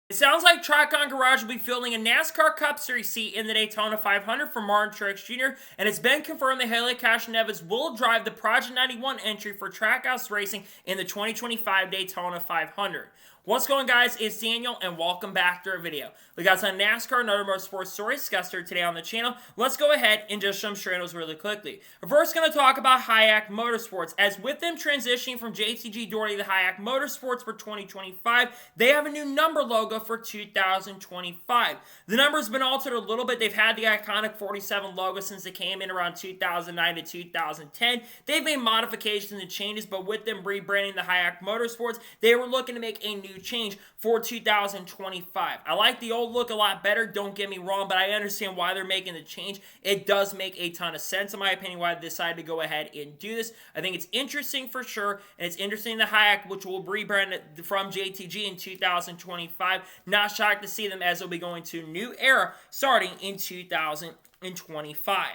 It sounds like Trion Garage will be fielding a NASCAR Cup Series seat in the Daytona 500 for Marre Jr., and it's been confirmed that Helio Castroneves will drive the Project 91 entry for Trackhouse Racing in the 2025 Daytona 500. What's going on, guys? It's Daniel, and welcome back to our video. We got some NASCAR and other motorsports stories discussed here today on the channel. Let's go ahead and just jump straight into those really quickly. We're first going to talk about Hayek Motorsports, as with them transitioning from JTG Doherty to Hayek Motorsports for 2025, they have a new number logo for 2025. The number's been altered a little bit. They've had the iconic 47 logo since they came in around 2009 to 2010. They've made modifications and changes, but with them rebranding the Hayek Motorsports, they were looking to make a new change for 2025. I like the old look a lot better, don't get me wrong, but I understand why they're making the change. It does make a ton of sense, in my opinion, why they decided to go ahead and do this. I think it's interesting for sure, and it's interesting the Hayek, which will rebrand from JTG in 2025. Not shocked to see them, as they'll be going to a new era starting in 2025.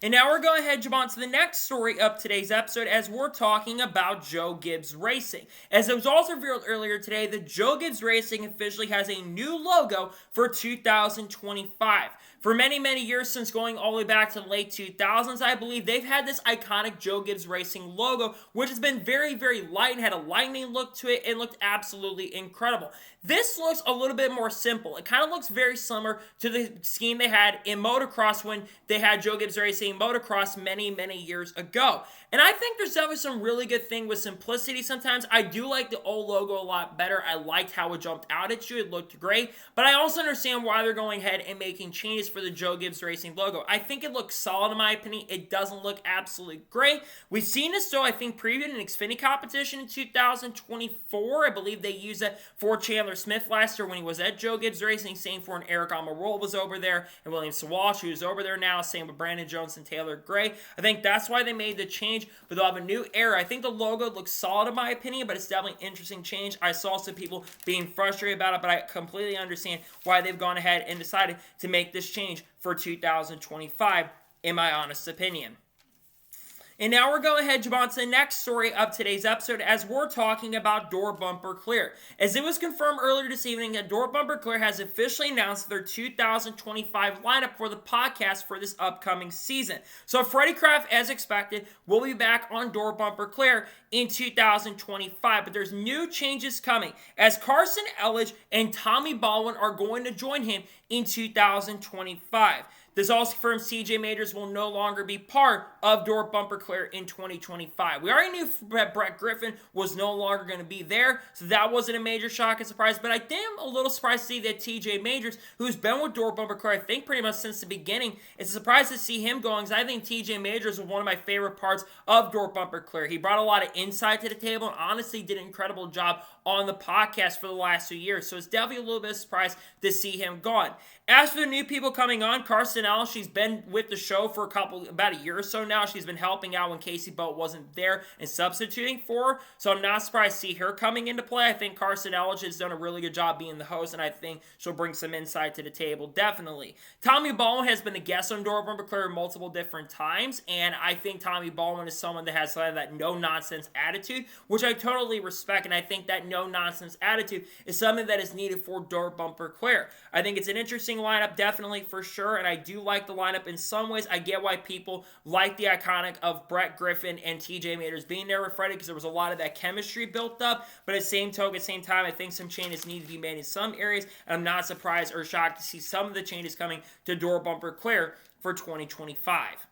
And now we're going ahead and jump on to the next story of today's episode, as we're talking about Joe Gibbs Racing. As it was also revealed earlier today, that Joe Gibbs Racing officially has a new logo for 2025. For many, many years, since going all the way back to the late 2000s, I believe, they've had this iconic Joe Gibbs Racing logo, which has been very, very light and had a lightning look to it. It looked absolutely incredible. This looks a little bit more simple. It kind of looks very similar to the scheme they had in motocross when they had Joe Gibbs Racing motocross many, many years ago. And I think there's definitely some really good thing with simplicity sometimes. I do like the old logo a lot better. I liked how it jumped out at you. It looked great. But I also understand why they're going ahead and making changes for the Joe Gibbs Racing logo. I think it looks solid, in my opinion. It doesn't look absolutely great. We've seen this, though, I think, previewed in an Xfinity competition in 2024. I believe they used it for Chandler Smith last year when he was at Joe Gibbs Racing. Same for an Eric Almirola was over there, and William Sawash, who's over there now. Same with Brandon Jones and Taylor Gray. I think that's why they made the change, but they'll have a new era. I think the logo looks solid, in my opinion, but it's definitely an interesting change. I saw some people being frustrated about it, but I completely understand why they've gone ahead and decided to make this change for 2025, in my honest opinion. And now we're going ahead and jump on to the next story of today's episode, as we're talking about Door Bumper Clear. As it was confirmed earlier this evening that Door Bumper Clear has officially announced their 2025 lineup for the podcast for this upcoming season. So Freddie Kraft, as expected, will be back on Door Bumper Clear in 2025, but there's new changes coming, as Carson Elledge and Tommy Baldwin are going to join him in 2025. This also confirms TJ Majors will no longer be part of Door Bumper Clear in 2025. We already knew that Brett Griffin was no longer going to be there, so that wasn't a major shock and surprise, but I am a little surprised to see that TJ Majors, who's been with Door Bumper Clear, I think, pretty much since the beginning, it's a surprise to see him going, because I think TJ Majors was one of my favorite parts of Door Bumper Clear. He brought a lot of insight to the table and honestly did an incredible job on the podcast for the last 2 years, so it's definitely a little bit of a surprise to see him gone. As for the new people coming on, Carson Elledge, she's been with the show for about a year or so now. She's been helping out when Casey Boat wasn't there and substituting for her, so I'm not surprised to see her coming into play. I think Carson Elledge has done a really good job being the host, and I think she'll bring some insight to the table, definitely. Tommy Baldwin has been a guest on Door Bumper Clear multiple different times, and I think Tommy Baldwin is someone that has that no-nonsense attitude, which I totally respect, and I think that no-nonsense attitude is something that is needed for Door Bumper Clear. I think it's an interesting lineup, definitely, for sure, and I do like the lineup in some ways. I get why people like the iconic of Brett Griffin and TJ Majors being there with Freddie, because there was a lot of that chemistry built up, but at the same time, I think some changes need to be made in some areas, and I'm not surprised or shocked to see some of the changes coming to Door Bumper Clear for 2025.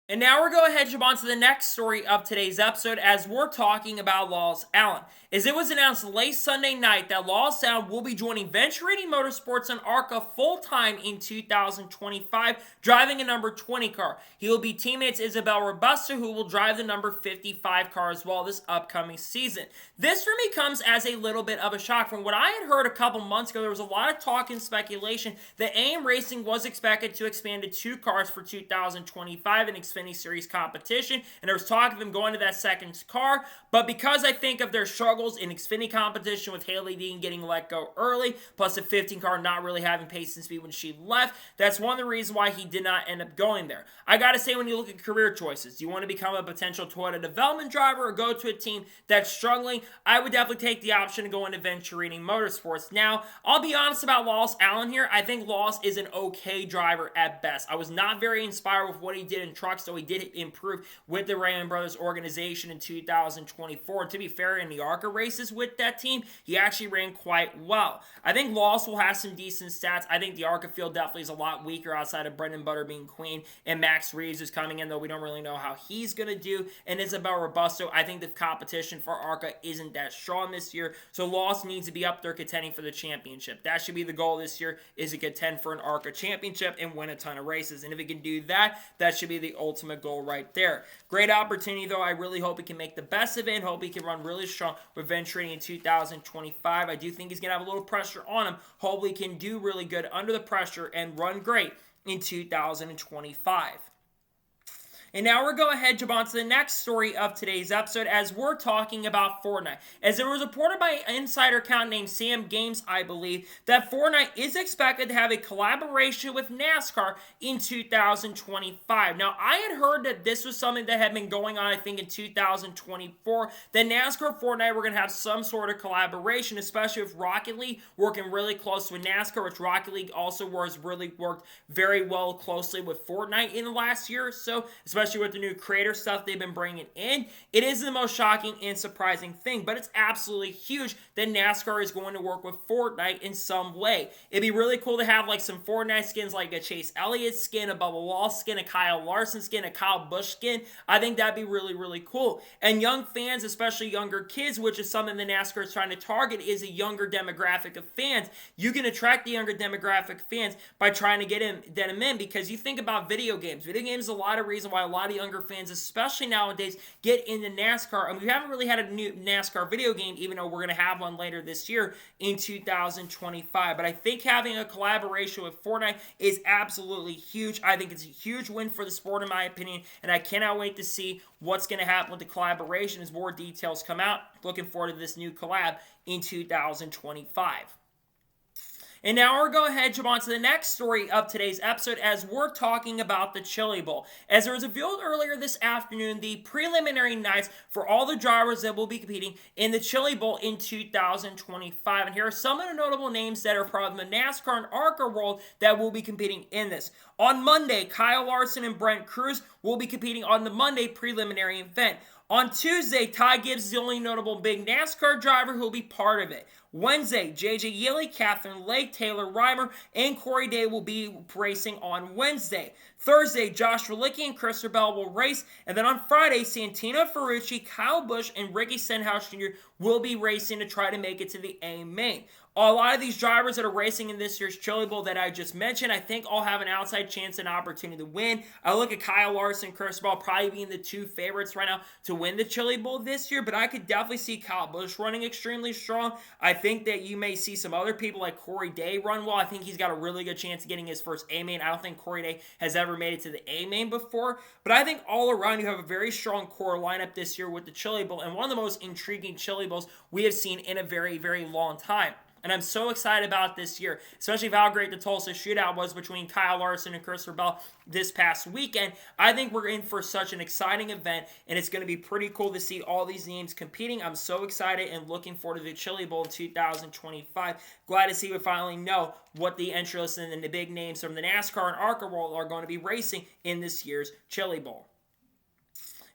And now we're going ahead and jump on to the next story of today's episode, as we're talking about Lawless Alan. As it was announced late Sunday night that Lawless Alan will be joining Venture Motorsports and ARCA full-time in 2025, driving a number 20 car. He will be teammates Isabel Robusta, who will drive the number 55 car as well this upcoming season. This for me comes as a little bit of a shock. From what I had heard a couple months ago, there was a lot of talk and speculation that AM Racing was expected to expand to 2 cars for 2025 and Xfinity Xfinity Series competition, and there was talk of him going to that second car, but because I think of their struggles in Xfinity competition with Haley Dean getting let go early, plus the 15 car not really having pace and speed when she left, that's one of the reasons why he did not end up going there. I gotta say, when you look at career choices, do you want to become a potential Toyota development driver or go to a team that's struggling? I would definitely take the option to go into Venturini Motorsports. Now, I'll be honest about Loss Allen here. I think Loss is an okay driver at best. I was not very inspired with what he did in trucks, so he did improve with the Raymond Brothers organization in 2024. To be fair, in the ARCA races with that team, he actually ran quite well. I think Loss will have some decent stats. I think the ARCA field definitely is a lot weaker outside of Brendan Butterbean Queen and Max Reeves, who's coming in, though we don't really know how he's going to do. And Isabel Robusto, I think the competition for ARCA isn't that strong this year, so Loss needs to be up there contending for the championship. That should be the goal this year, is to contend for an ARCA championship and win a ton of races. And if he can do that, that should be the ultimate goal right there. Great opportunity, though. I really hope he can make the best of it and hope he can run really strong with Venturini in 2025. I do think he's going to have a little pressure on him. Hopefully he can do really good under the pressure and run great in 2025. And now we're going ahead, jump on to the next story of today's episode, as we're talking about Fortnite. As it was reported by an insider account named Sam Games, I believe, that Fortnite is expected to have a collaboration with NASCAR in 2025. Now, I had heard that this was something that had been going on, I think, in 2024, that NASCAR and Fortnite were going to have some sort of collaboration, especially with Rocket League working really close with NASCAR, which Rocket League also has really worked very well closely with Fortnite in the last year or so, especially with the new creator stuff they've been bringing in. It is the most shocking and surprising thing, but it's absolutely huge that NASCAR is going to work with Fortnite in some way. It'd be really cool to have like some Fortnite skins, like a Chase Elliott skin, a Bubba Wallace skin, a Kyle Larson skin, a Kyle Busch skin. I think that'd be really, really cool. And young fans, especially younger kids, which is something that NASCAR is trying to target, is a younger demographic of fans. You can attract the younger demographic fans by trying to get them in, because you think about video games. Video games is a lot of reason why a lot of younger fans, especially nowadays, get into NASCAR. And we haven't really had a new NASCAR video game, even though we're going to have one later this year in 2025. But I think having a collaboration with Fortnite is absolutely huge. I think it's a huge win for the sport, in my opinion, and I cannot wait to see what's going to happen with the collaboration as more details come out. Looking forward to this new collab in 2025. And now we're going ahead, jump on to the next story of today's episode, as we're talking about the Chili Bowl. As it was revealed earlier this afternoon, the preliminary nights for all the drivers that will be competing in the Chili Bowl in 2025. And here are some of the notable names that are from the NASCAR and ARCA world that will be competing in this. On Monday, Kyle Larson and Brent Cruz will be competing on the Monday preliminary event. On Tuesday, Ty Gibbs is the only notable big NASCAR driver who will be part of it. Wednesday, J.J. Yeley, Catherine Lake, Taylor Reimer, and Corey Day will be racing on Wednesday. Thursday, Josh Relicki and Christopher Bell will race. And then on Friday, Santino Ferrucci, Kyle Busch, and Ricky Stenhouse Jr. will be racing to try to make it to the A main. A lot of these drivers that are racing in this year's Chili Bowl that I just mentioned, I think all have an outside chance and opportunity to win. I look at Kyle Larson and Christopher Bell probably being the two favorites right now to win the Chili Bowl this year, but I could definitely see Kyle Busch running extremely strong. I think that you may see some other people like Corey Day run well. I think he's got a really good chance of getting his first A main. I don't think Corey Day has ever made it to the A main before, but I think all around you have a very strong core lineup this year with the Chili Bowl, and one of the most intriguing Chili Bowls we have seen in a very, very long time. And I'm so excited about this year, especially with how great the Tulsa shootout was between Kyle Larson and Christopher Bell this past weekend. I think we're in for such an exciting event, and it's going to be pretty cool to see all these names competing. I'm so excited and looking forward to the Chili Bowl in 2025. Glad to see we finally know what the entrants and the big names from the NASCAR and ARCA world are going to be racing in this year's Chili Bowl.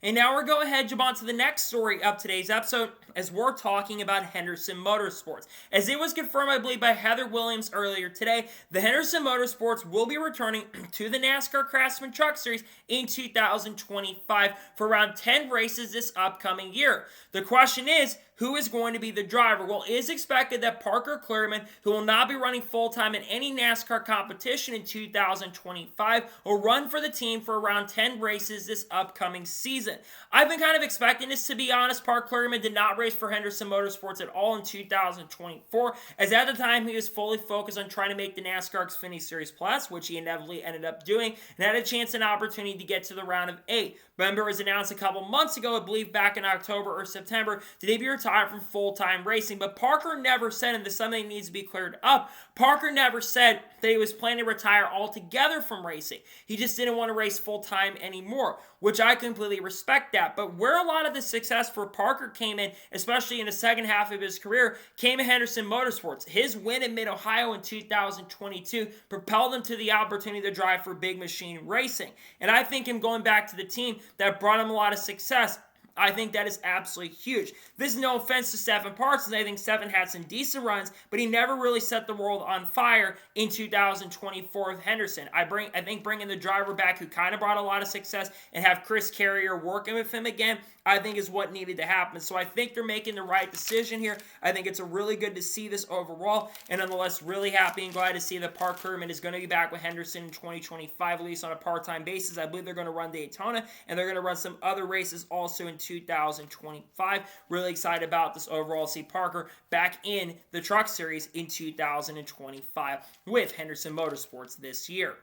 And now we're going ahead, jump on to the next story of today's episode, as we're talking about Henderson Motorsports. As it was confirmed, I believe, by Heather Williams earlier today, the Henderson Motorsports will be returning to the NASCAR Craftsman Truck Series in 2025 for around 10 races this upcoming year. The question is, who is going to be the driver? Well, it is expected that Parker Kligerman, who will not be running full-time in any NASCAR competition in 2025, will run for the team for around 10 races this upcoming season. I've been kind of expecting this, to be honest. Parker Kligerman did not race for Henderson Motorsports at all in 2024, as at the time he was fully focused on trying to make the NASCAR Xfinity Series Plus, which he inevitably ended up doing, and had a chance and opportunity to get to the round of 8. Remember, it was announced a couple months ago, I believe back in October or September, that he'd be retired from full-time racing. But Parker never said, and this is something that needs to be cleared up, Parker never said that he was planning to retire altogether from racing. He just didn't want to race full-time anymore, which I completely respect that. But where a lot of the success for Parker came in, especially in the second half of his career, came at Henderson Motorsports. His win in Mid-Ohio in 2022 propelled him to the opportunity to drive for Big Machine Racing. And I think him going back to the team that brought him a lot of success, I think that is absolutely huge. This is no offense to Stephen Parsons. I think Stephen had some decent runs, but he never really set the world on fire in 2024 with Henderson. I think bringing the driver back who kind of brought a lot of success and have Chris Carrier working with him again, I think is what needed to happen. So I think they're making the right decision here. I think it's really good to see this overall, and nonetheless, really happy and glad to see that Parker Kligerman is going to be back with Henderson in 2025, at least on a part-time basis. I believe they're going to run Daytona, and they're going to run some other races also in 2025. Really excited about this overall. See Parker back in the Truck Series in 2025 with Henderson Motorsports this year.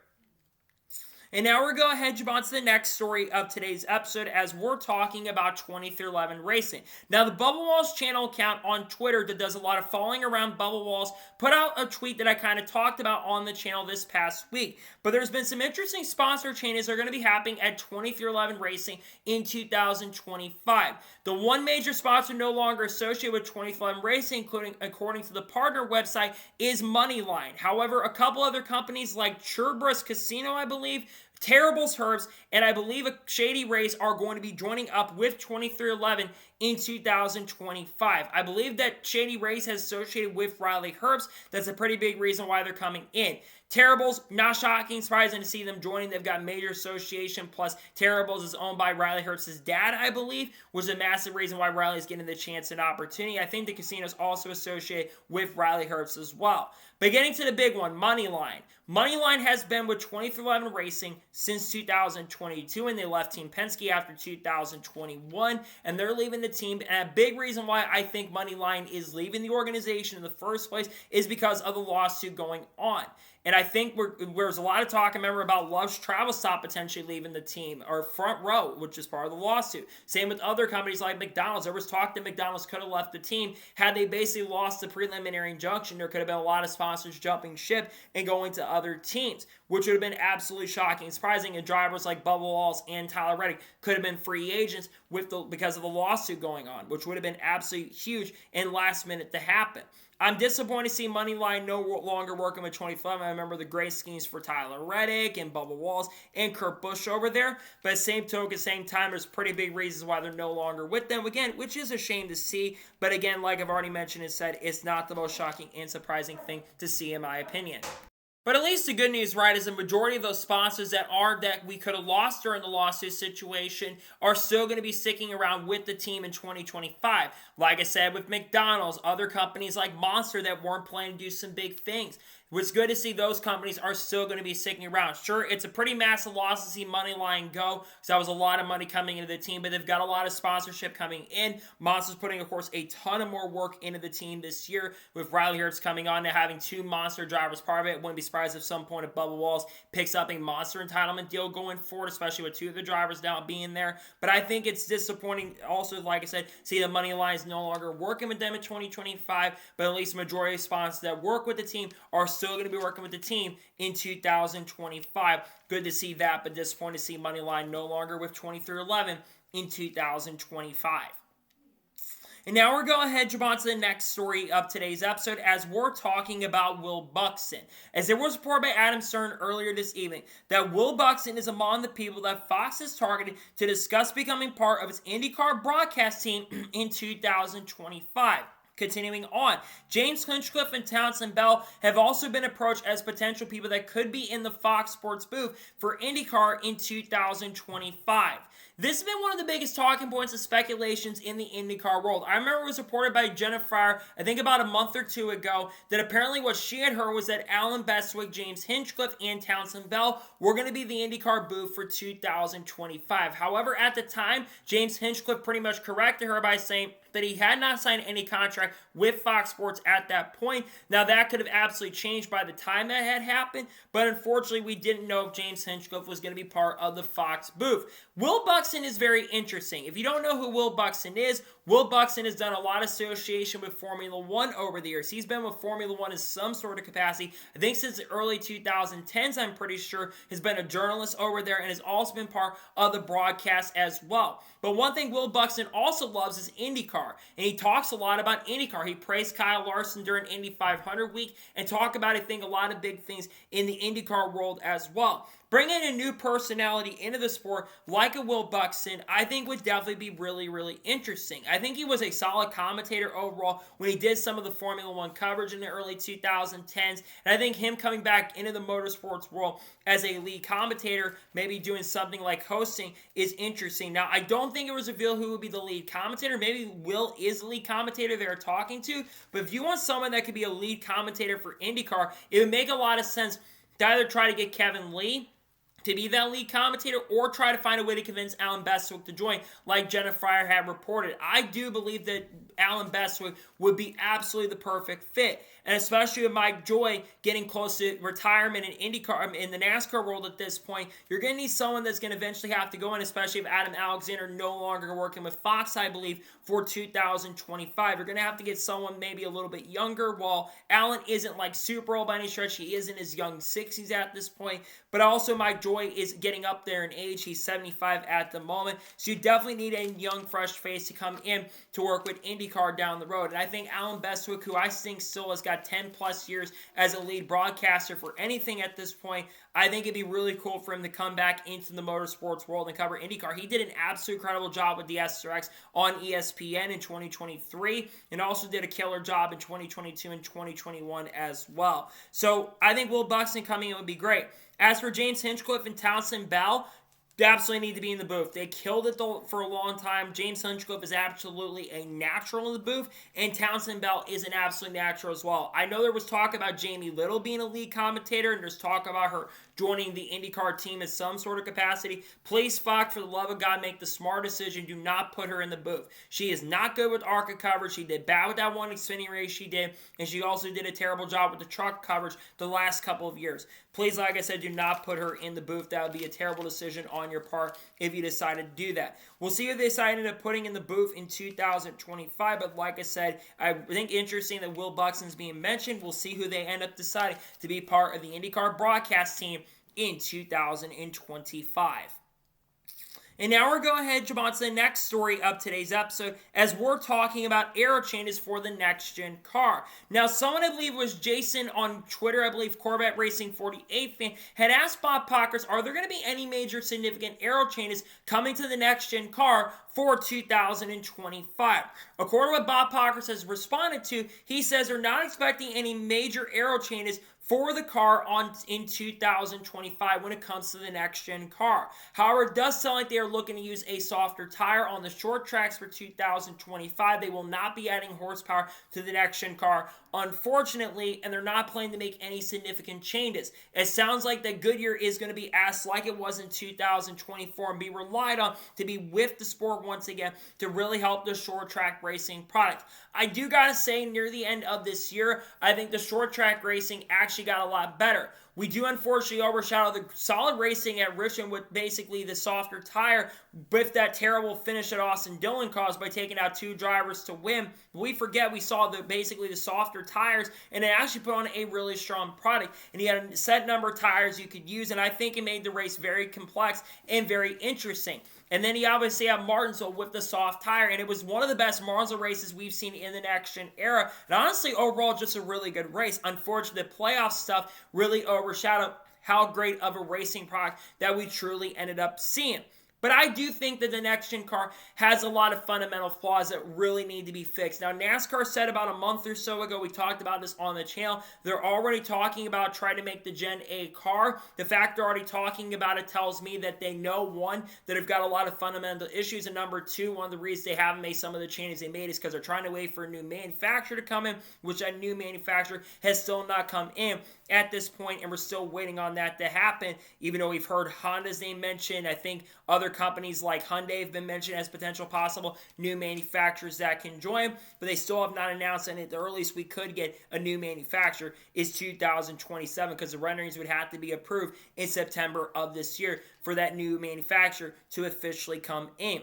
And now we're going to head on to the next story of today's episode, as we're talking about 2311 Racing. Now, the Bubba Walls channel account on Twitter that does a lot of following around Bubba Walls put out a tweet that I kind of talked about on the channel this past week. But there's been some interesting sponsor changes that are going to be happening at 2311 Racing in 2025. The one major sponsor no longer associated with 2311 Racing, including according to the partner website, is Moneyline. However, a couple other companies like Churbrus Casino, I believe, Terrible's Herbs, and I believe a Shady Race are going to be joining up with 2311 in 2025. I believe that Shady Race has associated with Riley Herbst. That's a pretty big reason why they're coming in. Terribles, not shocking, surprising to see them joining. They've got major association, plus Terribles is owned by Riley Herbst's dad, I believe, was a massive reason why Riley's getting the chance and opportunity. I think the casino's also associated with Riley Herbst as well. But getting to the big one, Moneyline. Moneyline has been with 2311 Racing since 2022, and they left Team Penske after 2021, and they're leaving the team. And a big reason why I think Moneyline is leaving the organization in the first place is because of the lawsuit going on. And I think there's a lot of talk, I remember, about Love's Travel Stop potentially leaving the team, or Front Row, which is part of the lawsuit. Same with other companies like McDonald's. There was talk that McDonald's could have left the team had they basically lost the preliminary injunction. There could have been a lot of sponsors jumping ship and going to other teams, which would have been absolutely shocking and surprising. And drivers like Bubba Walls and Tyler Reddick could have been free agents because of the lawsuit going on, which would have been absolutely huge and last minute to happen. I'm disappointed to see Moneyline no longer working with 2311. I remember the great schemes for Tyler Reddick and Bubba Walls and Kurt Busch over there. But at the same token, same time, there's pretty big reasons why they're no longer with them. Again, which is a shame to see. But again, like I've already mentioned and said, it's not the most shocking and surprising thing to see in my opinion. But at least the good news, right, is the majority of those sponsors that we could have lost during the lawsuit situation are still going to be sticking around with the team in 2025. Like I said, with McDonald's, other companies like Monster that weren't planning to do some big things. It's good to see those companies are still going to be sticking around. Sure, it's a pretty massive loss to see Moneyline go, because that was a lot of money coming into the team, but they've got a lot of sponsorship coming in. Monster's putting, of course, a ton of more work into the team this year, with Riley Herbst coming on and having 2 Monster drivers part of it. Wouldn't be surprised if some point if Bubba Walls picks up a Monster entitlement deal going forward, especially with 2 of the drivers now being there. But I think it's disappointing also, like I said, see the Moneyline is no longer working with them in 2025, but at least the majority of sponsors that work with the team are still going to be working with the team in 2025. Good to see that, but disappointed to see Moneyline no longer with 2311 in 2025. And now we're going to head on to the next story of today's episode, as we're talking about Will Buxton. As there was reported by Adam Stern earlier this evening that Will Buxton is among the people that Fox has targeted to discuss becoming part of its IndyCar broadcast team in 2025. Continuing on, James Hinchcliffe and Townsend Bell have also been approached as potential people that could be in the Fox Sports booth for IndyCar in 2025. This has been one of the biggest talking points of speculations in the IndyCar world. I remember it was reported by Jenna Fryer, I think about a month or two ago, that apparently what she had heard was that Alan Bestwick, James Hinchcliffe, and Townsend Bell were going to be the IndyCar booth for 2025. However, at the time, James Hinchcliffe pretty much corrected her by saying that he had not signed any contract with Fox Sports at that point. Now, that could have absolutely changed by the time that had happened, but unfortunately, we didn't know if James Hinchcliffe was going to be part of the Fox booth. Will Buxton is very interesting. If you don't know who Will Buxton is, Will Buxton has done a lot of association with Formula One over the years. He's been with Formula One in some sort of capacity. I think since the early 2010s, I'm pretty sure, has been a journalist over there and has also been part of the broadcast as well. But one thing Will Buxton also loves is IndyCar, and he talks a lot about IndyCar. He praised Kyle Larson during Indy 500 week and talked about, I think, a lot of big things in the IndyCar world as well. Bringing a new personality into the sport like a Will Buxton, I think would definitely be really, really interesting. I think he was a solid commentator overall when he did some of the Formula One coverage in the early 2010s, and I think him coming back into the motorsports world as a lead commentator, maybe doing something like hosting, is interesting. Now, I don't think it was revealed who would be the lead commentator. Maybe Will is the lead commentator they're talking to, but if you want someone that could be a lead commentator for IndyCar, it would make a lot of sense to either try to get Kevin Lee to be that lead commentator, or try to find a way to convince Alan Bestwick to join, like Jenna Fryer had reported. I do believe that Alan Bestwick would be absolutely the perfect fit, and especially with Mike Joy getting close to retirement in IndyCar, in the NASCAR world at this point, you're going to need someone that's going to eventually have to go in, especially if Adam Alexander no longer working with Fox, I believe, for 2025. You're going to have to get someone maybe a little bit younger. While Alan isn't like super old by any stretch, he is in his young 60s at this point, but also Mike Joy is getting up there in age. He's 75 at the moment, so you definitely need a young, fresh face to come in to work with IndyCar down the road. And I think Alan Bestwick, who I think still has got 10 plus years as a lead broadcaster for anything at this point, I think it'd be really cool for him to come back into the motorsports world and cover IndyCar. He did an absolutely incredible job with the SRX on ESPN in 2023, and also did a killer job in 2022 and 2021 as well. So I think Will Buxton coming in would be great. As for James Hinchcliffe and Townsend Bell, they absolutely need to be in the booth. They killed it for a long time. James Hinchcliffe is absolutely a natural in the booth, and Townsend Bell is an absolute natural as well. I know there was talk about Jamie Little being a lead commentator, and there's talk about her joining the IndyCar team in some sort of capacity. Please, Fox, for the love of God, make the smart decision. Do not put her in the booth. She is not good with ARCA coverage. She did bad with that one Xfinity race she did, and she also did a terrible job with the truck coverage the last couple of years. Please, like I said, do not put her in the booth. That would be a terrible decision on your part if you decided to do that. We'll see who they decide to end up putting in the booth in 2025, but like I said, I think interesting that Will Buxton's being mentioned. We'll see who they end up deciding to be part of the IndyCar broadcast team in 2025. And now we're going ahead and jump on to the next story of today's episode, as we're talking about aero changes for the next-gen car. Now, someone, I believe was Jason on Twitter, I believe Corvette Racing 48 fan, had asked Bob Pockrass, are there going to be any major significant aero changes coming to the next-gen car for 2025? According to what Bob Pockrass has responded to, he says they're not expecting any major aero changes for the car in 2025 when it comes to the next-gen car. However, it does sound like they are looking to use a softer tire on the short tracks for 2025. They will not be adding horsepower to the next-gen car, unfortunately, and they're not planning to make any significant changes. It sounds like that Goodyear is going to be asked like it was in 2024 and be relied on to be with the sport once again to really help the short track racing product. I do gotta say, near the end of this year, I think the short track racing actually got a lot better. We do unfortunately overshadow the solid racing at Richmond with basically the softer tire with that terrible finish that Austin Dillon caused by taking out two drivers to win. We forget we saw basically the softer tires, and it actually put on a really strong product. And he had a set number of tires you could use, and I think it made the race very complex and very interesting. And then he obviously had Martinsville with the soft tire, and it was one of the best Martinsville races we've seen in the next-gen era. And honestly, overall, just a really good race. Unfortunately, the playoff stuff really overshadowed how great of a racing product that we truly ended up seeing. But I do think that the next-gen car has a lot of fundamental flaws that really need to be fixed. Now, NASCAR said about a month or so ago, we talked about this on the channel, they're already talking about trying to make the Gen A car. The fact they're already talking about it tells me that they know, one, that have got a lot of fundamental issues, and number two, one of the reasons they haven't made some of the changes they made is because they're trying to wait for a new manufacturer to come in, which that new manufacturer has still not come in at this point, and we're still waiting on that to happen, even though we've heard Honda's name mentioned. I think other companies like Hyundai have been mentioned as potential possible new manufacturers that can join, but they still have not announced, and at the earliest we could get a new manufacturer is 2027, because the renderings would have to be approved in September of this year for that new manufacturer to officially come in.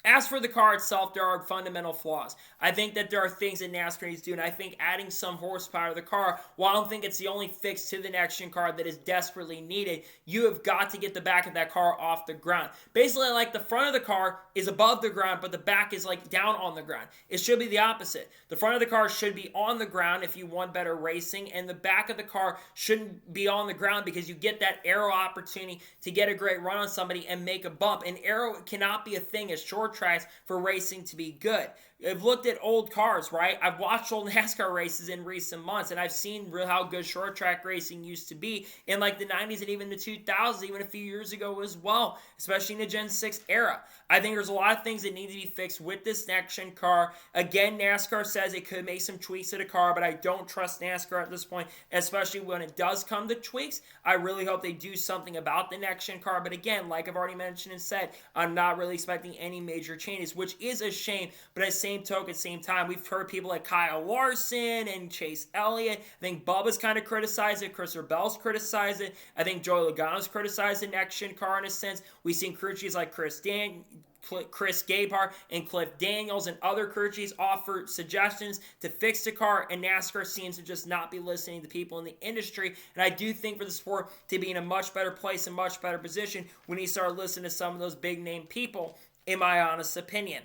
As for the car itself, there are fundamental flaws. I think that there are things that NASCAR needs to do, and I think adding some horsepower to the car, while I don't think it's the only fix to the next-gen car that is desperately needed, you have got to get the back of that car off the ground. Basically, like the front of the car is above the ground, but the back is like down on the ground. It should be the opposite. The front of the car should be on the ground if you want better racing, and the back of the car shouldn't be on the ground because you get that aero opportunity to get a great run on somebody and make a bump. And aero cannot be a thing as short tracks for racing to be good. I've looked at old cars, right? I've watched old NASCAR races in recent months, and I've seen how good short track racing used to be in like the 90s and even the 2000s, even a few years ago as well, especially in the Gen 6 era. I think there's a lot of things that need to be fixed with this next-gen car. Again, NASCAR says it could make some tweaks to the car, but I don't trust NASCAR at this point, especially when it does come to tweaks. I really hope they do something about the next-gen car, but again, like I've already mentioned and said, I'm not really expecting any major changes, which is a shame, but at the same time, we've heard people like Kyle Larson and Chase Elliott. I think Bubba's kind of criticized it. Chris Rebell's criticized it. I think Joey Logano's criticized the next-gen car in a sense. We've seen crew chiefs like Chris Gabehart and Cliff Daniels and other crew chiefs offer suggestions to fix the car, and NASCAR seems to just not be listening to people in the industry. And I do think for the sport to be in a much better place and much better position, we need to start listening to some of those big-name people, in my honest opinion.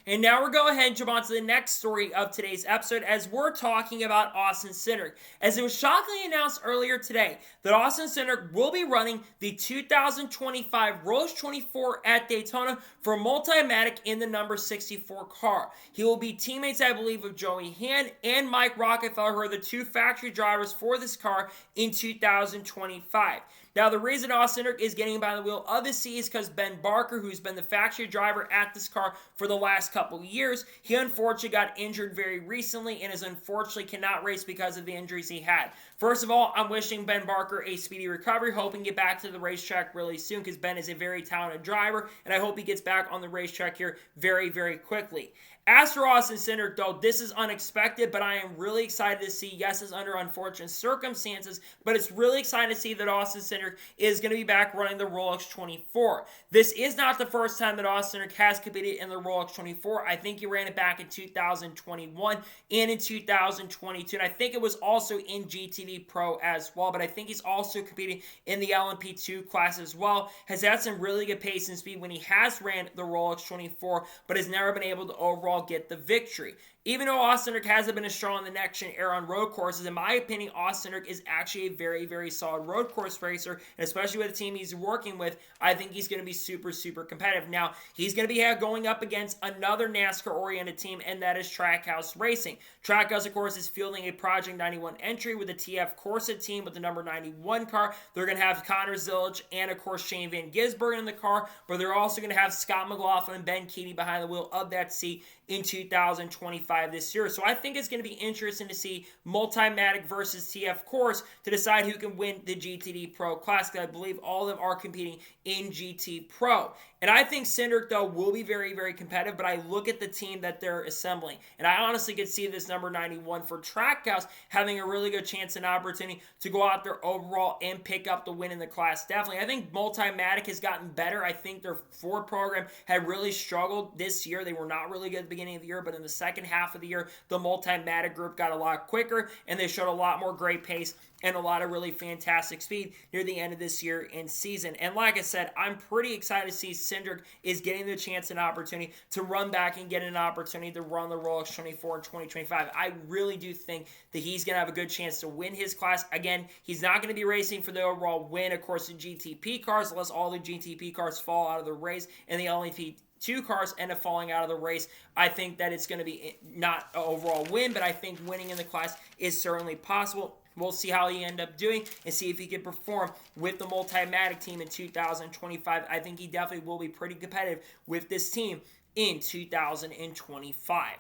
And now we're going ahead and jump on to the next story of today's episode as we're talking about Austin Cindric. As it was shockingly announced earlier today that Austin Cindric will be running the 2025 Rolex 24 at Daytona for Multimatic in the number 64 car. He will be teammates, I believe, of Joey Hand and Mike Rockefeller, who are the two factory drivers for this car in 2025. Now, the reason Austin Cindric is getting behind the wheel of his seat is because Ben Barker, who's been the factory driver at this car for the last couple of years, he unfortunately got injured very recently and is unfortunately cannot race because of the injuries he had. First of all, I'm wishing Ben Barker a speedy recovery, hoping to get back to the racetrack really soon because Ben is a very talented driver, and I hope he gets back on the racetrack here very, very quickly. As for Austin Cindric, though, this is unexpected, but I am really excited to see, yes, it's under unfortunate circumstances, but it's really exciting to see that Austin Cindric is going to be back running the Rolex 24. This is not the first time that Austin Cindric has competed in the Rolex 24. I think he ran it back in 2021 and in 2022, and I think it was also in GTD Pro as well, but I think he's also competing in the LMP2 class as well. Has had some really good pace and speed when he has ran the Rolex 24, but has never been able to overall get the victory. Even though Austin Cindric hasn't been as strong in the next-gen era on road courses, in my opinion, Austin Cindric is actually a very, very solid road course racer, and especially with the team he's working with, I think he's going to be super, super competitive. Now, he's going to be going up against another NASCAR-oriented team, and that is Trackhouse Racing. Trackhouse, of course, is fielding a Project 91 entry with the TF Corsa team with the number 91 car. They're going to have Connor Zilic and, of course, Shane Van Gisbergen in the car, but they're also going to have Scott McLaughlin and Ben Keating behind the wheel of that seat in 2025 this year. So I think it's going to be interesting to see Multimatic versus TF Course to decide who can win the GTD Pro class, because I believe all of them are competing in GT Pro. And I think Cindric, though, will be very, very competitive, but I look at the team that they're assembling, and I honestly could see this number 91 for Trackhouse having a really good chance and opportunity to go out there overall and pick up the win in the class. Definitely. I think Multimatic has gotten better. I think their Ford program had really struggled this year. They were not really good at the beginning of the year, but in the second half of the year, the Multimatic group got a lot quicker, and they showed a lot more great pace and a lot of really fantastic speed near the end of this year in season. And like I said, I'm pretty excited to see Cindric is getting the chance and opportunity to run back and get an opportunity to run the Rolex 24 in 2025. I really do think that he's going to have a good chance to win his class. Again, he's not going to be racing for the overall win, of course, in GTP cars, unless all the GTP cars fall out of the race and the only two cars end up falling out of the race. I think that it's going to be not an overall win, but I think winning in the class is certainly possible. We'll see how he end up doing and see if he can perform with the Multimatic team in 2025. I think he definitely will be pretty competitive with this team in 2025.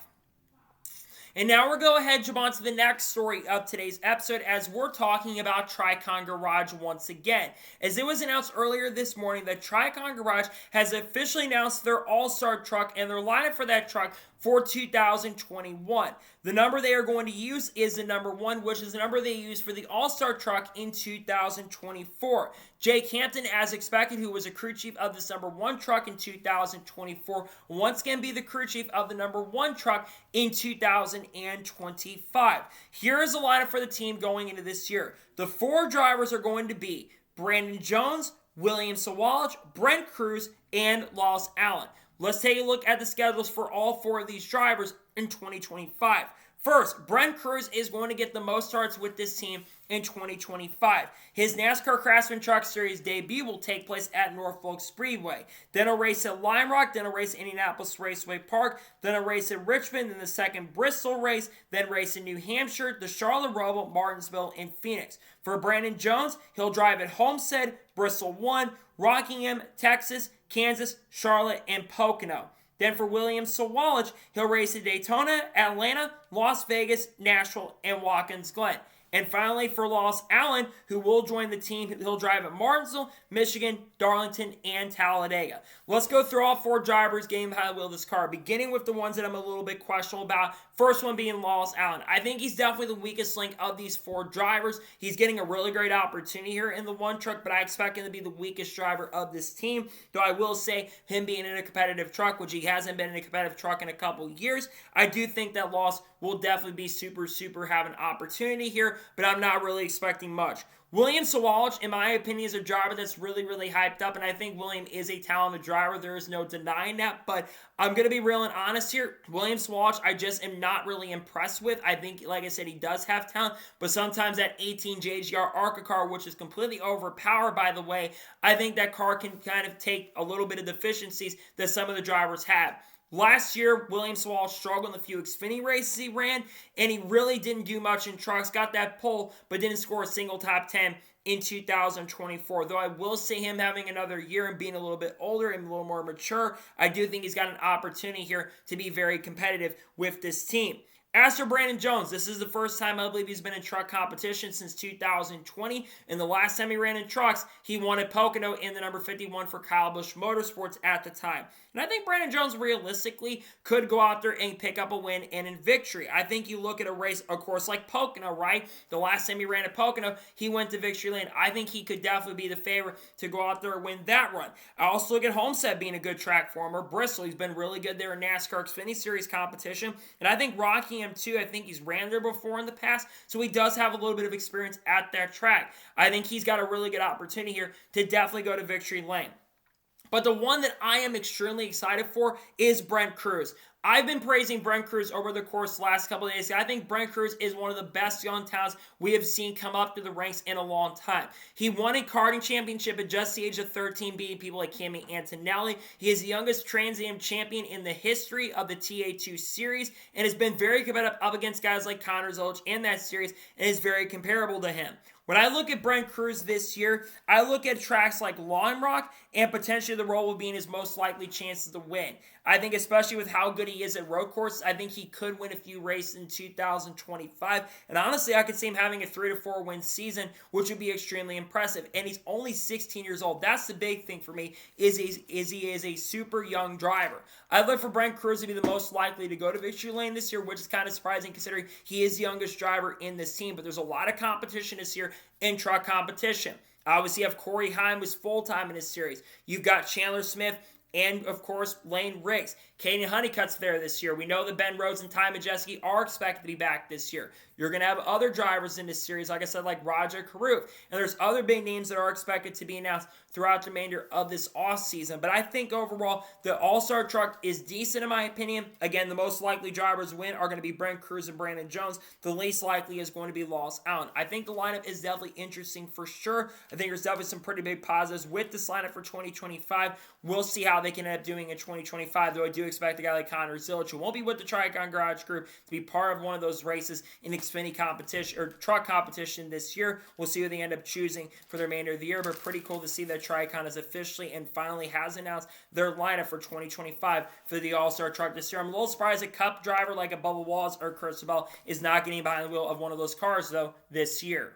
And now we're going to head jump on to the next story of today's episode as we're talking about TRICON Garage once again. As it was announced earlier this morning that TRICON Garage has officially announced their all-star truck and their lineup for that truck for 2021. The number they are going to use is the number 1, which is the number they used for the All-Star truck in 2024. Jake Hampton, as expected, who was a crew chief of this number 1 truck in 2024, once again be the crew chief of the number 1 truck in 2025. Here is the lineup for the team going into this year. The 4 drivers are going to be Brandon Jones, William Sawalich, Brent Cruz, and Lois Allen. Let's take a look at the schedules for all 4 of these drivers in 2025. First, Brent Cruz is going to get the most starts with this team in 2025. His NASCAR Craftsman Truck Series debut will take place at Norfolk Speedway. Then a race at Lime Rock, then a race at Indianapolis Raceway Park, then a race at Richmond, then the second Bristol race, then race in New Hampshire, the Charlotte Roval, Martinsville, and Phoenix. For Brandon Jones, he'll drive at Homestead, Bristol 1, Rockingham, Texas, Kansas, Charlotte, and Pocono. Then for William Sawalich, he'll race at Daytona, Atlanta, Las Vegas, Nashville, and Watkins Glen. And finally, for Lois Allen, who will join the team, he'll drive at Martinsville, Michigan, Darlington, and Talladega. Let's go through all 4 drivers getting behind the wheel of this car, beginning with the ones that I'm a little bit questionable about. First one being Lois Allen. I think he's definitely the weakest link of these 4 drivers. He's getting a really great opportunity here in the 1 truck, but I expect him to be the weakest driver of this team. Though I will say, him being in a competitive truck, which he hasn't been in a competitive truck in a couple years, I do think that Lois will definitely be super have an opportunity here, but I'm not really expecting much. William Sawalich, in my opinion, is a driver that's really hyped up, and I think William is a talented driver. There is no denying that, but I'm going to be real and honest here. William Sawalich, I just am not really impressed with. I think, like I said, he does have talent, but sometimes that 18 JGR ARCA car, which is completely overpowered, by the way, I think that car can kind of take a little bit of deficiencies that some of the drivers have. Last year, William Sawalich struggled in the few Xfinity races he ran, and he really didn't do much in trucks. Got that pole, but didn't score a single top 10 in 2024. Though I will say him having another year and being a little bit older and a little more mature, I do think he's got an opportunity here to be very competitive with this team. As for Brandon Jones, this is the first time I believe he's been in truck competition since 2020. And the last time he ran in trucks, he won at Pocono in the number 51 for Kyle Busch Motorsports at the time. And I think Brandon Jones realistically could go out there and pick up a win and in victory. I think you look at a race, of course, like Pocono, right? The last time he ran at Pocono, he went to victory lane. I think he could definitely be the favorite to go out there and win that run. I also look at Homestead being a good track for him, or Bristol. He's been really good there in NASCAR Xfinity Series competition. And I think Rockingham too. I think he's ran there before in the past, so he does have a little bit of experience at that track. I think he's got a really good opportunity here to definitely go to victory lane. But the one that I am extremely excited for is Brent Cruz. I've been praising Brent Cruz over the course of the last couple of days. I think Brent Cruz is one of the best young talents we have seen come up to the ranks in a long time. He won a karting championship at just the age of 13, beating people like Kimi Antonelli. He is the youngest Trans Am champion in the history of the TA2 series and has been very competitive up against guys like Connor Zilic in that series and is very comparable to him. When I look at Brent Cruz this year, I look at tracks like Lime Rock and potentially the Roval being his most likely chances to win. I think especially with how good he is at road courses, I think he could win a few races in 2025. And honestly, I could see him having a 3 to 4 win season, which would be extremely impressive. And he's only 16 years old. That's the big thing for me, is he is a super young driver. I look for Brent Cruz to be the most likely to go to victory lane this year, which is kind of surprising considering he is the youngest driver in this team. But there's a lot of competition this year in truck competition. Obviously, you have Corey Heim, who's full-time in this series. You've got Chandler Smith and, of course, Lane Riggs. Caden Honeycutt's there this year. We know that Ben Rhodes and Ty Majeski are expected to be back this year. You're going to have other drivers in this series, like I said, like Roger Carruth. And there's other big names that are expected to be announced throughout the remainder of this offseason. But I think overall, the All-Star truck is decent in my opinion. Again, the most likely drivers to win are going to be Brent Cruz and Brandon Jones. The least likely is going to be Lost Allen. I think the lineup is definitely interesting for sure. I think there's definitely some pretty big positives with this lineup for 2025. We'll see how they can end up doing in 2025, though I do expect a guy like Connor Zilic, who won't be with the Trion Garage group, to be part of one of those races in Xfinity competition or truck competition this year. We'll see who they end up choosing for the remainder of the year, but pretty cool to see that Tricon is officially and finally has announced their lineup for 2025 for the All-Star truck this year. I'm a little surprised a Cup driver like a Bubba Wallace or Kurt Sabel is not getting behind the wheel of one of those cars, though, this year.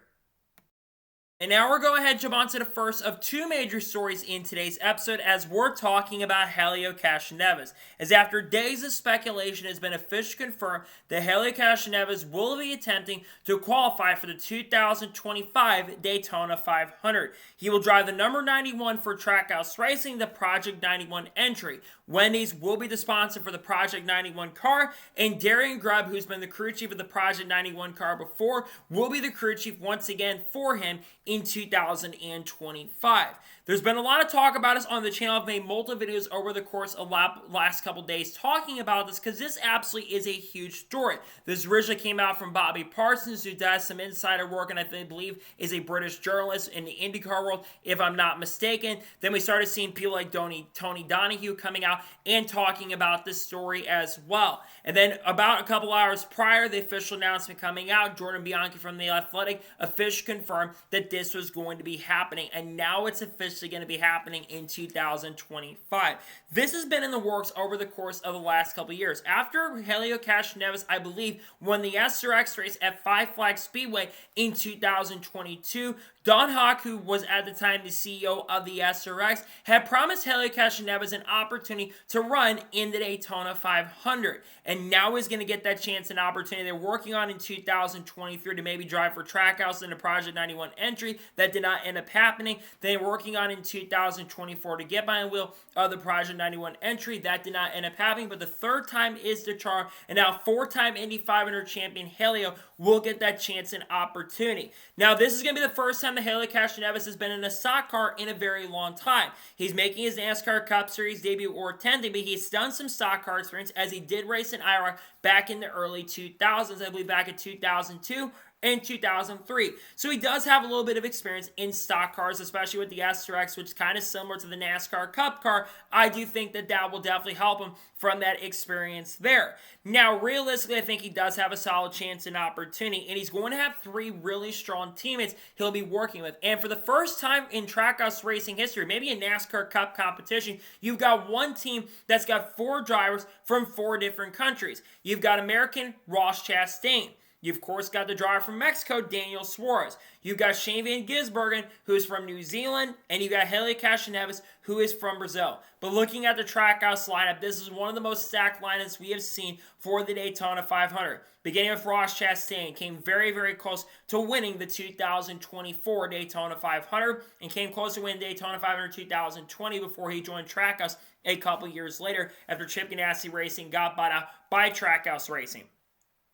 And now we're going ahead and jump on to the first of two major stories in today's episode as we're talking about Helio Castroneves. As after days of speculation, it has been officially confirmed that Helio Castroneves will be attempting to qualify for the 2025 Daytona 500. He will drive the number 91 for Trackhouse Racing, the Project 91 entry. Wendy's will be the sponsor for the Project 91 car, and Darian Grubb, who's been the crew chief of the Project 91 car before, will be the crew chief once again for him in 2025. There's been a lot of talk about this on the channel. I've made multiple videos over the course of last couple days talking about this because this absolutely is a huge story. This originally came out from Bobby Parsons, who does some insider work and I believe is a British journalist in the IndyCar world, if I'm not mistaken. Then we started seeing people like Tony Donahue coming out and talking about this story as well. And then about a couple hours prior, the official announcement coming out, Jordan Bianchi from The Athletic officially confirmed that this was going to be happening. And now it's officially going to be happening in 2025. This has been in the works over the course of the last couple of years. After Helio Castroneves, I believe, won the SRX race at Five Flags Speedway in 2022, Don Hawk, who was at the time the CEO of the SRX, had promised Helio Castroneves an opportunity to run in the Daytona 500. And now he's going to get that chance and opportunity they're working on in 2023 to maybe drive for Trackhouse in the Project 91 entry. That did not end up happening. They're working on in 2024 to get behind the wheel of the Project 91 entry. That did not end up happening, but the third time is the charm. And now four-time Indy 500 champion Helio will get that chance and opportunity. Now, this is going to be the first time that Helio Castroneves has been in a stock car in a very long time. He's making his NASCAR Cup Series debut or attempting, but he's done some stock car experience as he did race in IROC back in the early 2000s, I believe back in 2002 and 2003. So he does have a little bit of experience in stock cars, especially with the SRX, which is kind of similar to the NASCAR Cup car. I do think that that will definitely help him from that experience there. Now, realistically, I think he does have a solid chance and opportunity, and he's going to have three really strong teammates he'll be working with. And for the first time in Trackhouse racing history, maybe in NASCAR Cup competition, you've got one team that's got four drivers from four different countries. You've got American Ross Chastain. You've, of course, got the driver from Mexico, Daniel Suarez. You've got Shane Van Gisbergen, who is from New Zealand, and you've got Helio Castroneves, who is from Brazil. But looking at the Trackhouse lineup, this is one of the most stacked lineups we have seen for the Daytona 500. Beginning with Ross Chastain, came very, very close to winning the 2024 Daytona 500, and came close to winning Daytona 500 2020 before he joined Trackhouse a couple years later after Chip Ganassi Racing got bought out by Trackhouse Racing.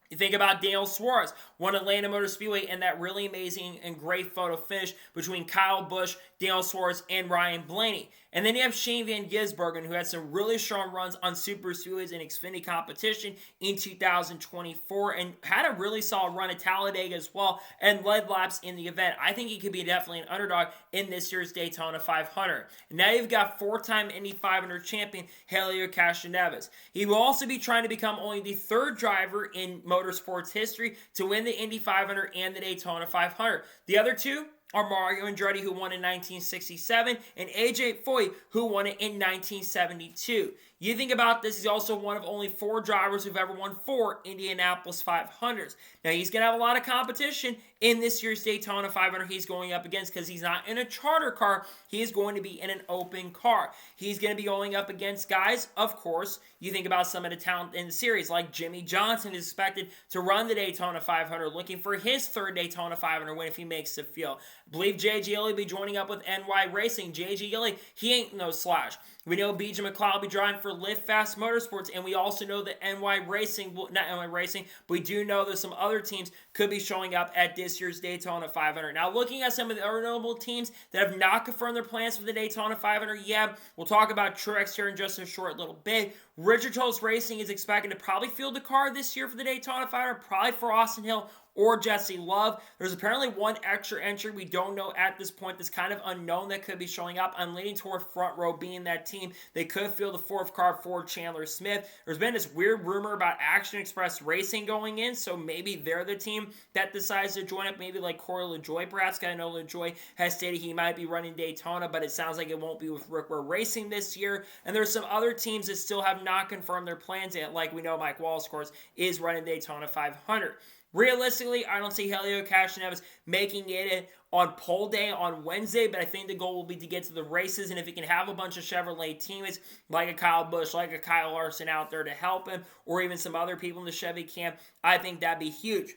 You think about Daniel Suarez, won Atlanta Motor Speedway in that really amazing and great photo finish between Kyle Busch, Daniel Suarez, and Ryan Blaney. And then you have Shane Van Gisbergen, who had some really strong runs on Super Speedways and Xfinity competition in 2024 and had a really solid run at Talladega as well and led laps in the event. I think he could be definitely an underdog in this year's Daytona 500. And now you've got four-time Indy 500 champion Helio Castroneves. He will also be trying to become only the third driver in motorsports history to win the Indy 500 and the Daytona 500. The other two are Mario Andretti, who won in 1967, and AJ Foyt, who won it in 1972. You think about this, he's also one of only four drivers who've ever won four Indianapolis 500s. Now, he's going to have a lot of competition in this year's Daytona 500 he's going up against because he's not in a charter car. He is going to be in an open car. He's going to be going up against guys, of course, you think about some of the talent in the series, like Jimmy Johnson is expected to run the Daytona 500, looking for his third Daytona 500 win if he makes the field. I believe J.G. Ely will be joining up with NY Racing. J.G. Ely, he ain't no slouch. We know BJ McLeod will be driving for Lift Fast Motorsports, and we also know that NY Racing, not NY Racing, but we do know there's some other teams could be showing up at this year's Daytona 500. Now, looking at some of the other notable teams that have not confirmed their plans for the Daytona 500, yeah, we'll talk about Truex here in just a short little bit. Richard Toles Racing is expected to probably field the car this year for the Daytona 500, probably for Austin Hill or Jesse Love. There's apparently one extra entry we don't know at this point that's kind of unknown that could be showing up. I'm leaning toward Front Row being that team. They could field the fourth car for Chandler Smith. There's been this weird rumor about Action Express Racing going in, so maybe they're the team that decides to join up, maybe like Corey LaJoie perhaps. I know LaJoie has stated he might be running Daytona, but it sounds like it won't be with Rickware Racing this year. And there's some other teams that still have not confirmed their plans yet, like we know Mike Wallace, of course, is running Daytona 500. Realistically, I don't see Helio Castroneves making it on pole day on Wednesday, but I think the goal will be to get to the races, and if he can have a bunch of Chevrolet teammates like a Kyle Busch, like a Kyle Larson out there to help him, or even some other people in the Chevy camp, I think that'd be huge.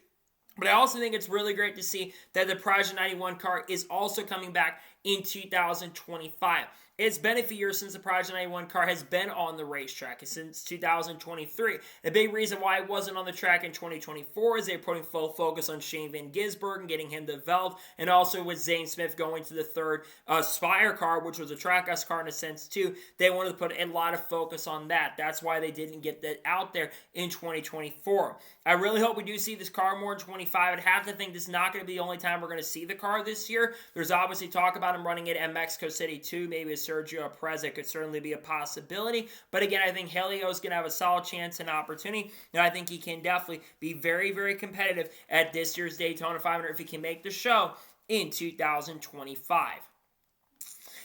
But I also think it's really great to see that the Project 91 car is also coming back in 2025. It's been a few years since the Project 91 car has been on the racetrack, since 2023. The big reason why it wasn't on the track in 2024 is they're putting full focus on Shane Van Gisbergen and getting him developed, and also with Zane Smith going to the third Spire car, which was a Trackhouse car in a sense too. They wanted to put a lot of focus on that. That's why they didn't get that out there in 2024. I really hope we do see this car more in 25. I'd have to think this is not going to be the only time we're going to see the car this year. There's obviously talk about him running it at Mexico City too, maybe with Sergio Perez. It could certainly be a possibility. But again, I think Helio is going to have a solid chance and opportunity, and I think he can definitely be very, very competitive at this year's Daytona 500 if he can make the show in 2025.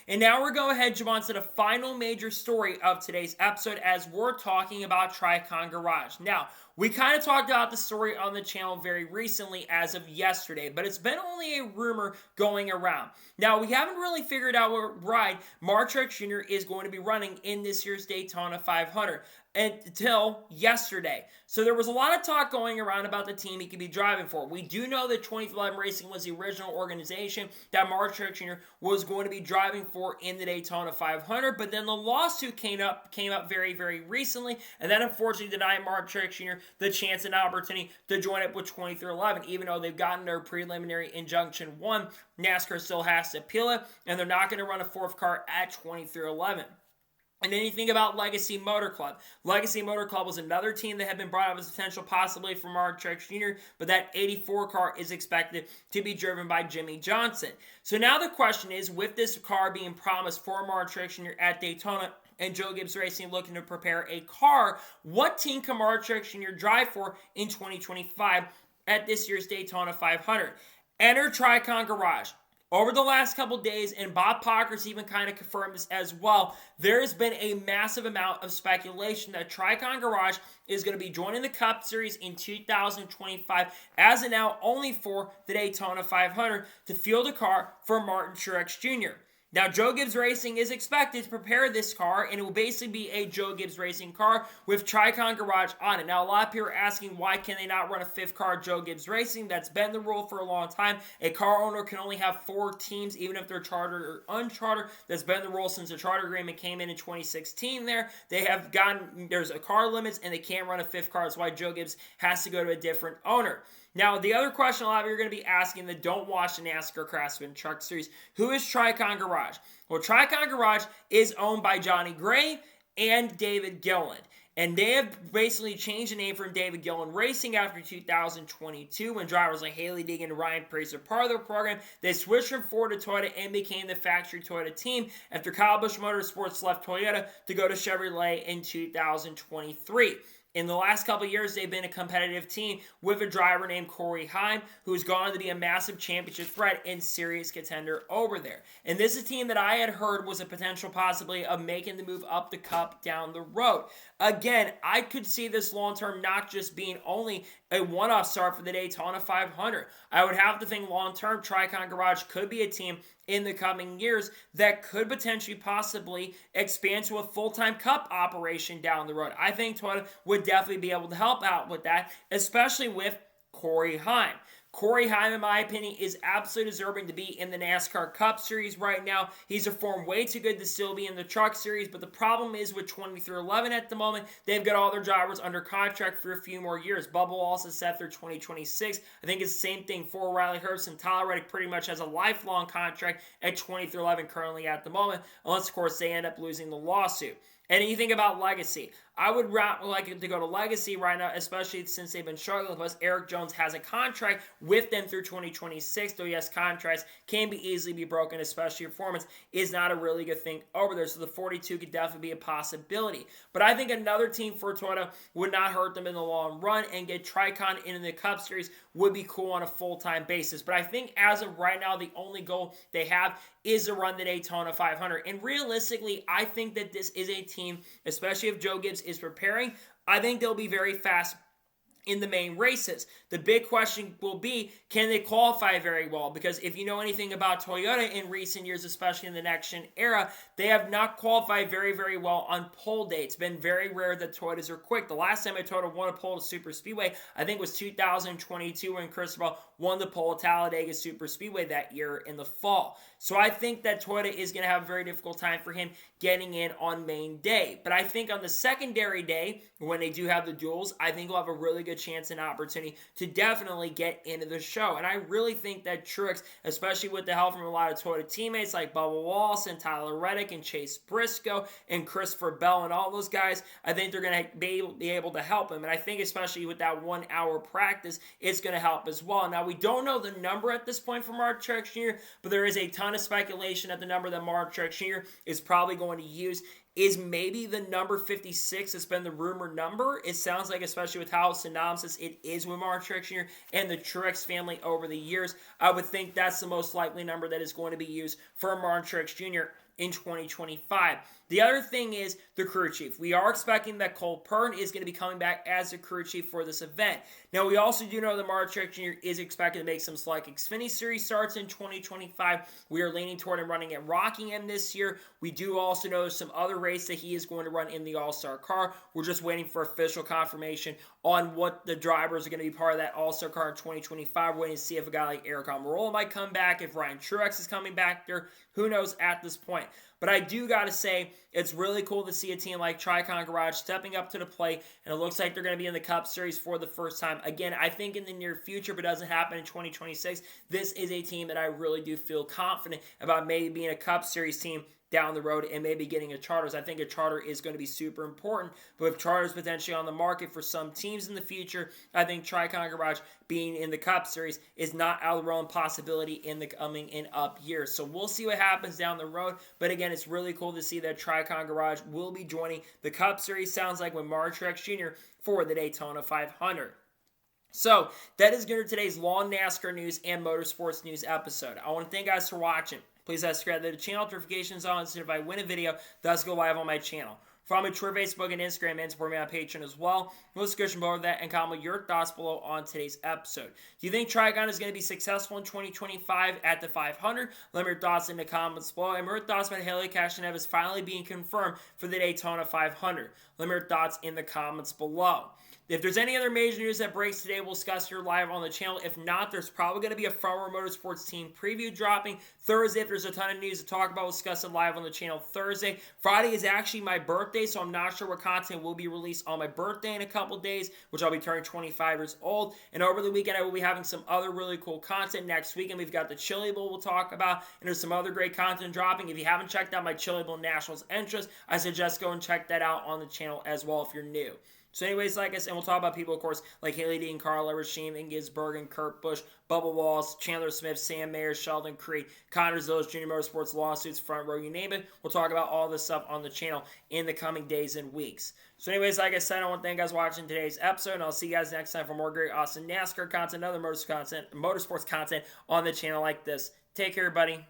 And now we're going ahead and jump on to the final major story of today's episode as we're talking about TRICON Garage. Now, we kind of talked about the story on the channel very recently as of yesterday, but it's been only a rumor going around. Now, we haven't really figured out what ride Marre Jr. is going to be running in this year's Daytona 500 until yesterday. So there was a lot of talk going around about the team he could be driving for. We do know that 2311 Racing was the original organization that Marre Jr. was going to be driving for in the Daytona 500, but then the lawsuit came up very, very recently, and that unfortunately denied Marre Jr. the chance and opportunity to join up with 2311. Even though they've gotten their preliminary injunction 1, NASCAR still has to appeal it, and they're not going to run a fourth car at 2311. And then you think about Legacy Motor Club. Legacy Motor Club was another team that had been brought up as potential possibly for Marre Jr., but that 84 car is expected to be driven by Jimmy Johnson. So now the question is, with this car being promised for Marre Jr. at Daytona, and Joe Gibbs Racing looking to prepare a car, what team can Marre Jr. drive for in 2025 at this year's Daytona 500? Enter TRICON Garage. Over the last couple days, and Bob Pockrass even kind of confirmed this as well, there has been a massive amount of speculation that TRICON Garage is going to be joining the Cup Series in 2025 as of now only for the Daytona 500 to field a car for Martin Truex Jr. Now, Joe Gibbs Racing is expected to prepare this car, and it will basically be a Joe Gibbs Racing car with TRICON Garage on it. Now, a lot of people are asking, why can they not run a fifth car Joe Gibbs Racing? That's been the rule for a long time. A car owner can only have 4 teams, even if they're chartered or unchartered. That's been the rule since the charter agreement came in 2016 there. They have gotten, there's a car limits, and they can't run a fifth car. That's why Joe Gibbs has to go to a different owner. Now, the other question a lot of you are going to be asking that don't watch the NASCAR Craftsman Truck Series, who is TRICON Garage? Well, TRICON Garage is owned by Johnny Gray and David Gilliland. And they have basically changed the name from David Gilliland Racing after 2022 when drivers like Haley Deegan and Ryan Preece are part of the program. They switched from Ford to Toyota and became the factory Toyota team after Kyle Busch Motorsports left Toyota to go to Chevrolet in 2023. In the last couple of years, they've been a competitive team with a driver named Corey Heim, who's gone on to be a massive championship threat and serious contender over there. And this is a team that I had heard was a potential possibility of making the move up the Cup down the road. Again, I could see this long-term not just being only a one-off start for the Daytona 500. I would have to think long-term TRICON Garage could be a team in the coming years that could potentially possibly expand to a full-time Cup operation down the road. I think Toyota would definitely be able to help out with that, especially with Corey Heim. Corey Heim, in my opinion, is absolutely deserving to be in the NASCAR Cup Series right now. He's performed way too good to still be in the Truck Series, but the problem is with 23-11 at the moment, they've got all their drivers under contract for a few more years. Bubba Wallace is set through 2026. I think it's the same thing for Riley Herbst, and Tyler Reddick pretty much has a lifelong contract at 23-11 currently at the moment, unless, of course, they end up losing the lawsuit. And you think about legacy. I would like to go to legacy right now, especially since they've been struggling. Plus, Eric Jones has a contract with them through 2026. Though, yes, contracts can be easily be broken, especially performance is not a really good thing over there. So the 42 could definitely be a possibility. But I think another team for Toyota would not hurt them in the long run, and get TRICON into the Cup Series would be cool on a full-time basis. But I think as of right now, the only goal they have is to run the Daytona 500. And realistically, I think that this is a team, especially if Joe Gibbs is preparing, I think they'll be very fast in the main races. The big question will be, can they qualify very well? Because if you know anything about Toyota in recent years, especially in the next-gen era, they have not qualified very, very well on pole day. It's been very rare that Toyotas are quick. The last time a Toyota won a pole at Super Speedway, I think was 2022 when Cristobal won the pole at Talladega Super Speedway that year in the fall. So I think that Toyota is going to have a very difficult time for him getting in on main day. But I think on the secondary day, when they do have the duels, I think we'll have a really good chance and opportunity to definitely get into the show. And I really think that Truex, especially with the help from a lot of Toyota teammates like Bubba Wallace and Tyler Reddick and Chase Briscoe and Christopher Bell and all those guys, I think they're going to be able to help him. And I think especially with that 1 hour practice, it's going to help as well. Now, we don't know the number at this point for Marre Truex Jr., but there is a ton of speculation that the number that Marre Truex Jr. is probably going to use is maybe the number 56 has been the rumor number. It sounds like, especially with how synonymous it is with Marre Truex Jr. and the Truex family over the years, I would think that's the most likely number that is going to be used for Marre Truex Jr. in 2025. The other thing is the crew chief. We are expecting that Cole Pern is going to be coming back as the crew chief for this event. Now, we also do know that Marre Truex Jr. is expected to make some select Xfinity Series starts in 2025. We are leaning toward him running at Rockingham this year. We do also know there's some other race that he is going to run in the All-Star car. We're just waiting for official confirmation on what the drivers are going to be part of that All-Star car in 2025. We're waiting to see if a guy like Eric Almirola might come back, if Ryan Truex is coming back there. Who knows at this point? But I do got to say, it's really cool to see a team like Trion Garage stepping up to the plate, and it looks like they're going to be in the Cup Series for the first time. Again, I think in the near future, but it doesn't happen in 2026, this is a team that I really do feel confident about maybe being a Cup Series team down the road and maybe getting a charters. I think a charter is going to be super important, but if charters potentially on the market for some teams in the future, I think Trion Garage being in the Cup Series is not out of the realm possibility in the coming and up years. So we'll see what happens down the road, but again, it's really cool to see that Trion Garage will be joining the Cup Series, sounds like, with Marre Truex Jr. for the Daytona 500. So, that is good for today's long NASCAR news and motorsports news episode. I want to thank you guys for watching. Please subscribe to the channel, notifications on, so if I win a video, thus go live on my channel. Follow me on Twitter, Facebook, and Instagram, and support me on Patreon as well. We'll discuss more of that and comment your thoughts below on today's episode. Do you think Trion is going to be successful in 2025 at the 500? Let me know your thoughts in the comments below. And your thoughts about Helio Castroneves finally being confirmed for the Daytona 500. Let me know your thoughts in the comments below. If there's any other major news that breaks today, we'll discuss here live on the channel. If not, there's probably going to be a Forward Motorsports team preview dropping Thursday. If there's a ton of news to talk about, we'll discuss it live on the channel Thursday. Friday is actually my birthday, so I'm not sure what content will be released on my birthday in a couple days, which I'll be turning 25 years old. And over the weekend, I will be having some other really cool content. Next weekend, we've got the Chili Bowl we'll talk about, and there's some other great content dropping. If you haven't checked out my Chili Bowl Nationals entrance, I suggest go and check that out on the channel as well if you're new. So anyways, like I said, we'll talk about people, of course, like Haley Dean, Carl Eversheim, Ingiz Bergen, Kurt Busch, Bubba Wallace, Chandler Smith, Sam Mayer, Sheldon Creed, Connor Zillis, Junior Motorsports, lawsuits, front row, you name it. We'll talk about all this stuff on the channel in the coming days and weeks. So anyways, like I said, I want to thank you guys for watching today's episode, and I'll see you guys next time for more great, awesome NASCAR content, other motorsports content on the channel like this. Take care, everybody.